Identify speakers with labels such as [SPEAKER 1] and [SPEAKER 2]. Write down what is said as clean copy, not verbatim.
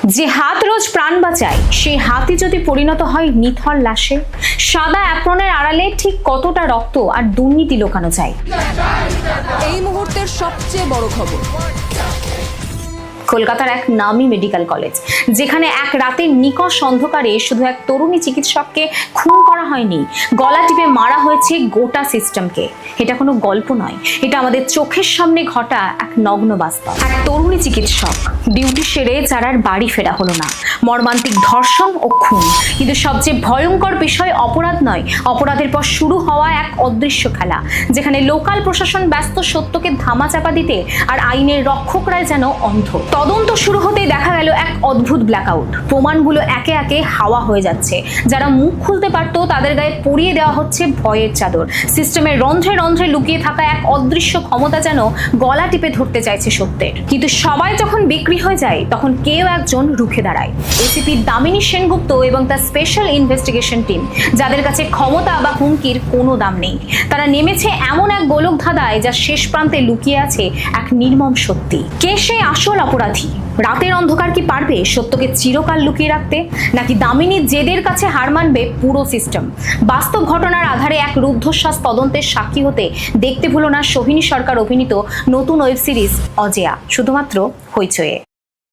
[SPEAKER 1] যে হাত রোজ প্রাণ বাঁচায় সেই হাতই যদি পরিণত হয় নিথর লাশে, সাদা অ্যাপ্রনের আড়ালে ঠিক কতটা রক্ত আর দুর্নীতি লুকানো যায়।
[SPEAKER 2] এই মুহূর্তের সবচেয়ে বড় খবর,
[SPEAKER 1] কলকাতার এক নামী মেডিকেল কলেজ, যেখানে এক রাতের নিকষ অন্ধকারে শুধু এক তরুণী চিকিৎসককে খুন করা হয়নি, গলা টিপে মারা হয়েছে গোটা সিস্টেমকে। এটা কোনো গল্প নয়, এটা আমাদের চোখের সামনে ঘটা এক নগ্ন বাস্তব। এক তরুণী চিকিৎসক ডিউটি সেরে যার আর বাড়ি ফেরা হলো না, মর্মান্তিক ধর্ষণ ও খুন। কিন্তু সবচেয়ে ভয়ঙ্কর বিষয় অপরাধ নয়, অপরাধের পর শুরু হওয়া এক অদৃশ্য খেলা, যেখানে লোকাল প্রশাসন ব্যস্ত সত্যকে ধামাচাপা দিতে আর আইনের রক্ষকরাই যেন অন্ধ। তদন্ত শুরু হতেই দেখা গেল এক অদ্ভুত ব্ল্যাকআউট। প্রমাণগুলো একে একে হাওয়া হয়ে যাচ্ছে। যারা মুখ খুলতে পারত তাদের গায়ে পরিয়ে দেওয়া হচ্ছে ভয়ের চাদর। সিস্টেমের রন্ধ্রে রন্ধ্রে লুকিয়ে থাকা এক অদৃশ্য ক্ষমতা যেন গলা টিপে ধরতে চাইছে সত্যের। কিন্তু সবাই যখন বিক্রি হয়ে যায়, তখন কেউ একজন রুখে দাঁড়ায়। এসিপি দামিনী সেনগুপ্ত এবং তার স্পেশাল ইনভেস্টিগেশন টিম, যাদের কাছে ক্ষমতা বা হুমকির কোনো দাম নেই। তারা নেমেছে এমন এক গোলক ধাঁধায় যা শেষ প্রান্তে লুকিয়ে আছে এক নির্মম সত্যি। কে সেই আসল অপরাধী? রাতের অন্ধকার কি পারবে সত্যকে চিরকাল লুকিয়ে রাখতে, নাকি দামিনীর জেদের কাছে হার মানবে পুরো সিস্টেম? বাস্তব ঘটনার আধারে এক রুদ্ধশ্বাস তদন্তের সাক্ষী হতে দেখতে ভুলো না সোহিনী সরকার অভিনীত নতুন ওয়েব সিরিজ অজেয়া, শুধুমাত্র হইচয়ে।